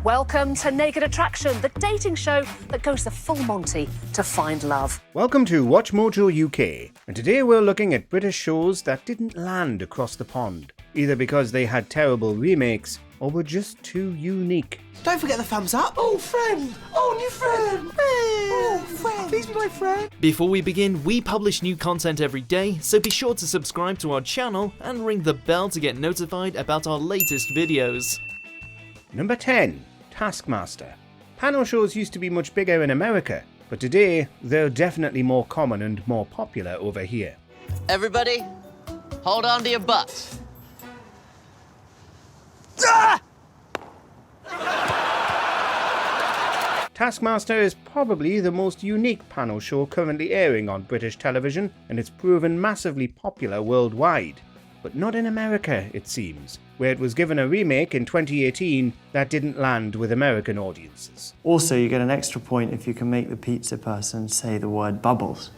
Welcome to Naked Attraction, the dating show that goes the full Monty to find love. Welcome to WatchMojoUK, and today we're looking at British shows that didn't land across the pond, either because they had terrible remakes or were just too unique. Don't forget the thumbs up. Oh, friend. Oh, new friend. Oh, friend. Please be my friend. Before we begin, we publish new content every day, so be sure to subscribe to our channel and ring the bell to get notified about our latest videos. Number 10. Taskmaster. Panel shows used to be much bigger in America, but today they're definitely more common and more popular over here. Everybody, hold on to your butts. Taskmaster is probably the most unique panel show currently airing on British television, and it's proven massively popular worldwide. But not in America, it seems, where it was given a remake in 2018 that didn't land with American audiences. Also, you get an extra point if you can make the pizza person say the word bubbles.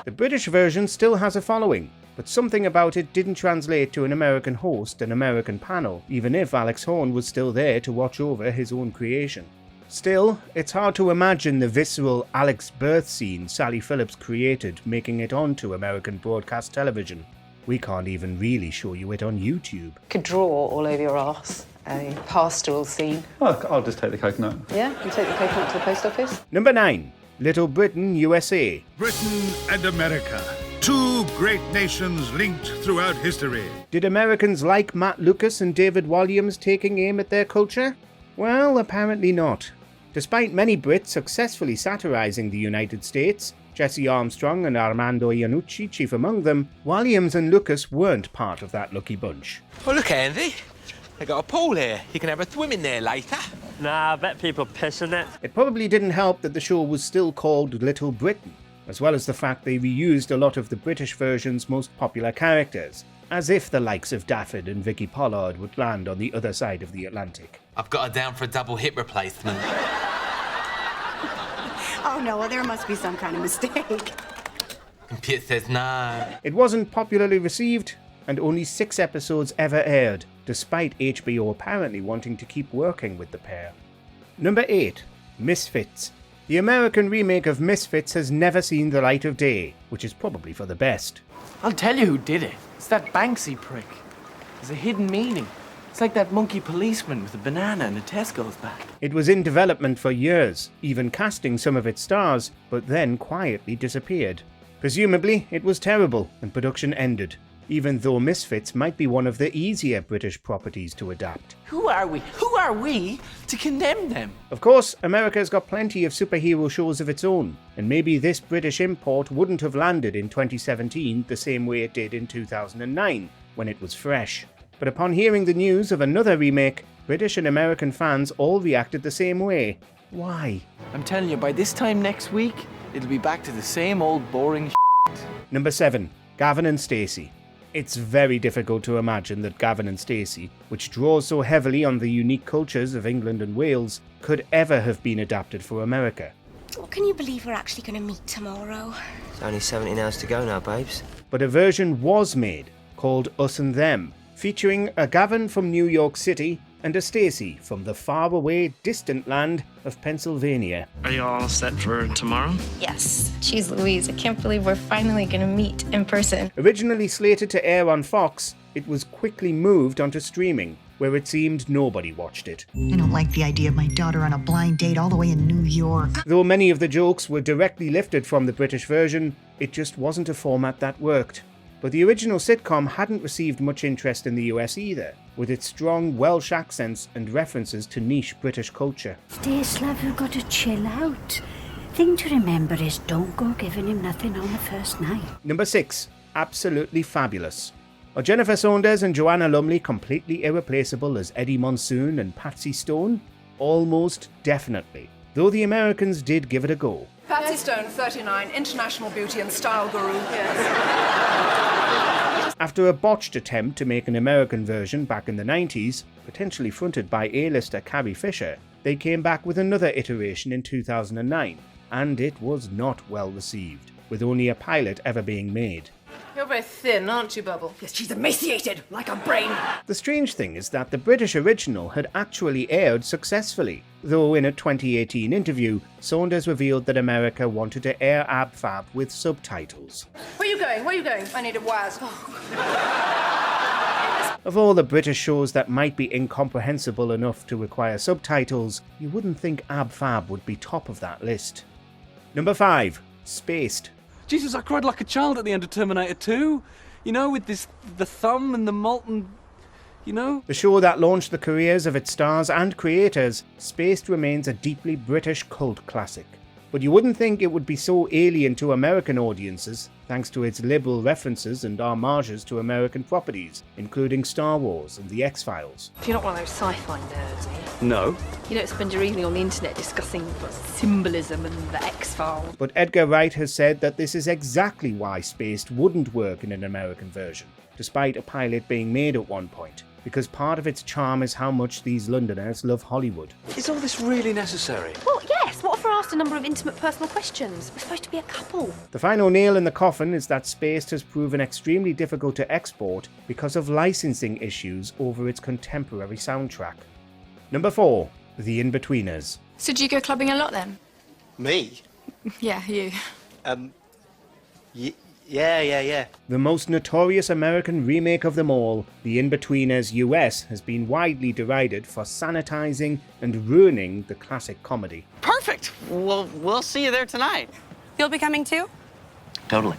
The British version still has a following, but something about it didn't translate to an American host and American panel, even if Alex Horne was still there to watch over his own creation. Still, it's hard to imagine the visceral Alex birth scene Sally Phillips created making it onto American broadcast television. We can't even really show you it on YouTube. Could draw all over your arse. A pastoral scene. I'll just take the coconut. Yeah, you take the coconut to the post office. Number 9. Little Britain, USA. Britain and America. Two great nations linked throughout history. Did Americans like Matt Lucas and David Walliams taking aim at their culture? Well, apparently not. Despite many Brits successfully satirising the United States, Jesse Armstrong and Armando Iannucci chief among them, Walliams and Lucas weren't part of that lucky bunch. Oh, look, Andy. They got a pool here. You can have a swim in there later. Nah, I bet people piss in it. It probably didn't help that the show was still called Little Britain, as well as the fact they reused a lot of the British version's most popular characters, as if the likes of Daffod and Vicky Pollard would land on the other side of the Atlantic. I've got her down for a double hip replacement. Oh no, well there must be some kind of mistake. Computer says no. It wasn't popularly received, and only 6 episodes ever aired, despite HBO apparently wanting to keep working with the pair. Number 8. Misfits. The American remake of Misfits has never seen the light of day, which is probably for the best. I'll tell you who did it. It's that Banksy prick. There's a hidden meaning. It's like that monkey policeman with a banana and a Tesco's bag. It was in development for years, even casting some of its stars, but then quietly disappeared. Presumably, it was terrible and production ended, even though Misfits might be one of the easier British properties to adapt. Who are we? Who are we to condemn them? Of course, America's got plenty of superhero shows of its own, and maybe this British import wouldn't have landed in 2017 the same way it did in 2009, when it was fresh. But upon hearing the news of another remake, British and American fans all reacted the same way. Why? I'm telling you, by this time next week, it'll be back to the same old boring shit. Number 7. Gavin and Stacy. It's very difficult to imagine that Gavin and Stacy, which draws so heavily on the unique cultures of England and Wales, could ever have been adapted for America. Oh, can you believe we're actually going to meet tomorrow? It's only 17 hours to go now, babes. But a version was made, called Us and Them, featuring a Gavin from New York City and a Stacy from the faraway, distant land of Pennsylvania. Are you all set for tomorrow? Yes. Jeez Louise, I can't believe we're finally going to meet in person. Originally slated to air on Fox, it was quickly moved onto streaming, where it seemed nobody watched it. I don't like the idea of my daughter on a blind date all the way in New York. Though many of the jokes were directly lifted from the British version, it just wasn't a format that worked. But the original sitcom hadn't received much interest in the US either, with its strong Welsh accents and references to niche British culture. Stace, love, you've got to chill out. Thing to remember is don't go giving him nothing on the first night. Number 6. Absolutely Fabulous. Are Jennifer Saunders and Joanna Lumley completely irreplaceable as Eddie Monsoon and Patsy Stone? Almost definitely, though the Americans did give it a go. Patsy Stone, 39, international beauty and style guru. After a botched attempt to make an American version back in the 90s, potentially fronted by A-lister Carrie Fisher, they came back with another iteration in 2009, and it was not well received, with only a pilot ever being made. You're very thin, aren't you, Bubble? Yes, she's emaciated, like a brain. The strange thing is that the British original had actually aired successfully, though in a 2018 interview, Saunders revealed that America wanted to air Ab Fab with subtitles. Where are you going? Where are you going? I need a Waz. Of all the British shows that might be incomprehensible enough to require subtitles, you wouldn't think Ab Fab would be top of that list. Number 5. Spaced. Jesus, I cried like a child at the end of Terminator 2. You know, with the thumb and the molten... You know? The show that launched the careers of its stars and creators, Spaced remains a deeply British cult classic. But you wouldn't think it would be so alien to American audiences, thanks to its liberal references and homages to American properties, including Star Wars and The X-Files. You're not one of those sci-fi nerds, are you? No. You don't spend your evening on the internet discussing symbolism and the X-Files. But Edgar Wright has said that this is exactly why Spaced wouldn't work in an American version, despite a pilot being made at one point, because part of its charm is how much these Londoners love Hollywood. Is all this really necessary? Well, yes. What if we're asked a number of intimate personal questions? We're supposed to be a couple. The final nail in the coffin is that Spaced has proven extremely difficult to export because of licensing issues over its contemporary soundtrack. Number 4. The Inbetweeners. So do you go clubbing a lot then? Me? Yeah, you. Yeah. The most notorious American remake of them all, The Inbetweeners US has been widely derided for sanitizing and ruining the classic comedy. Perfect. Well, we'll see you there tonight. You'll be coming too? Totally.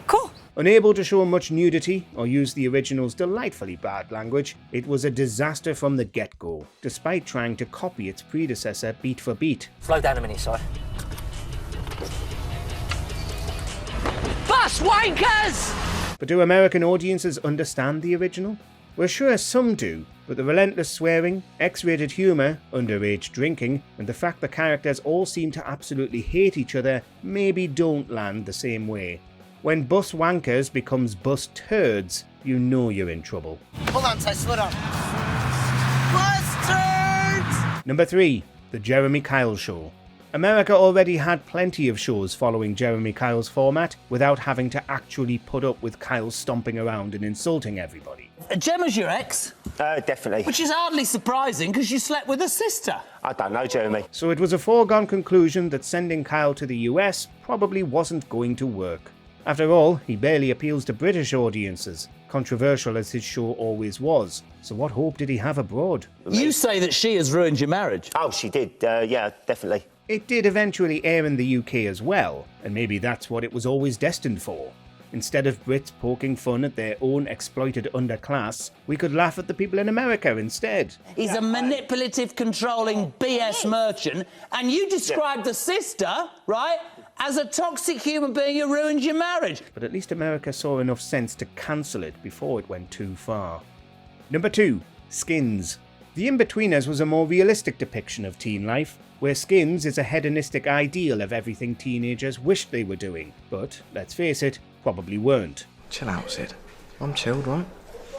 Cool. Unable to show much nudity or use the original's delightfully bad language, it was a disaster from the get-go, despite trying to copy its predecessor beat for beat. Slow down a minute, Si. Bus wankers! But do American audiences understand the original? We're sure some do, but the relentless swearing, X-rated humour, underage drinking, and the fact the characters all seem to absolutely hate each other maybe don't land the same way. When bus wankers becomes bus turds, you know you're in trouble. Hold on, Si, slow down. Bus turds! Number 3. The Jeremy Kyle Show. America already had plenty of shows following Jeremy Kyle's format without having to actually put up with Kyle stomping around and insulting everybody. Gemma's your ex? Definitely. Which is hardly surprising because you slept with her sister. I don't know, Jeremy. So it was a foregone conclusion that sending Kyle to the US probably wasn't going to work. After all, he barely appeals to British audiences, controversial as his show always was. So what hope did he have abroad? You say that she has ruined your marriage. Oh, she did. Yeah, definitely. It did eventually air in the UK as well, and maybe that's what it was always destined for. Instead of Brits poking fun at their own exploited underclass, we could laugh at the people in America instead. He's a manipulative, controlling BS merchant, and you described the sister, right, as a toxic human being who ruined your marriage. But at least America saw enough sense to cancel it before it went too far. Number 2. Skins. The Inbetweeners was a more realistic depiction of teen life, where Skins is a hedonistic ideal of everything teenagers wished they were doing, but, let's face it, probably weren't. Chill out, Sid. I'm chilled, right?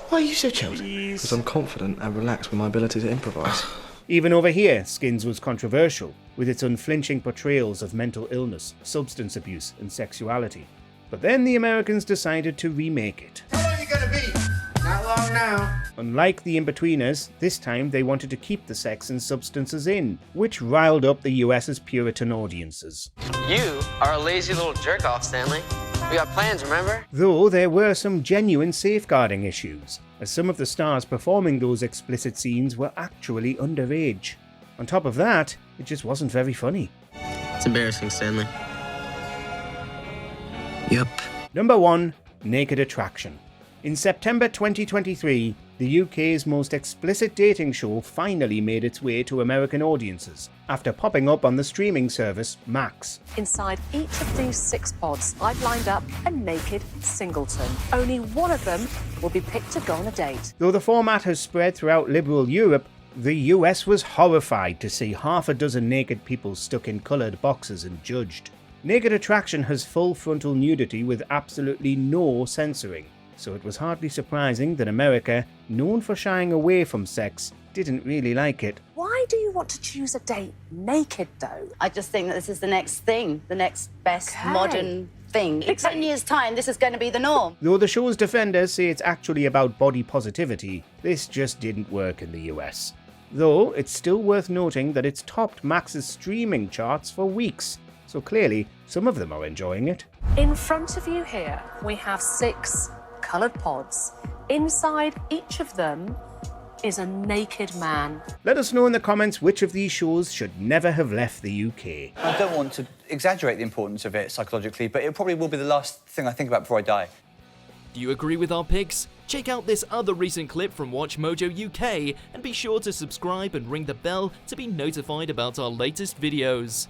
Why are you so chilled? Because I'm confident and relaxed with my ability to improvise. Even over here, Skins was controversial, with its unflinching portrayals of mental illness, substance abuse, and sexuality. But then the Americans decided to remake it. How long are you gonna be? Not long now. Unlike the Inbetweeners, this time they wanted to keep the sex and substances in, which riled up the US's Puritan audiences. You are a lazy little jerk-off, Stanley. We got plans, remember? Though there were some genuine safeguarding issues, as some of the stars performing those explicit scenes were actually underage. On top of that, it just wasn't very funny. It's embarrassing, Stanley. Yep. Number 1. Naked Attraction. In September 2023, the UK's most explicit dating show finally made its way to American audiences, after popping up on the streaming service Max. Inside each of these 6 pods, I've lined up a naked singleton. Only one of them will be picked to go on a date. Though the format has spread throughout liberal Europe, the US was horrified to see half a dozen naked people stuck in coloured boxes and judged. Naked Attraction has full frontal nudity with absolutely no censoring. So it was hardly surprising that America, known for shying away from sex, didn't really like it. Why do you want to choose a date naked, though? I just think that this is the next thing, the next best modern thing. In 10 years' time, this is going to be the norm. Though the show's defenders say it's actually about body positivity, this just didn't work in the US. Though, it's still worth noting that it's topped Max's streaming charts for weeks, so clearly some of them are enjoying it. In front of you here, we have 6 coloured pods. Inside each of them is a naked man. Let us know in the comments which of these shows should never have left the UK. I don't want to exaggerate the importance of it psychologically, but it probably will be the last thing I think about before I die. Do you agree with our picks? Check out this other recent clip from WatchMojoUK and be sure to subscribe and ring the bell to be notified about our latest videos.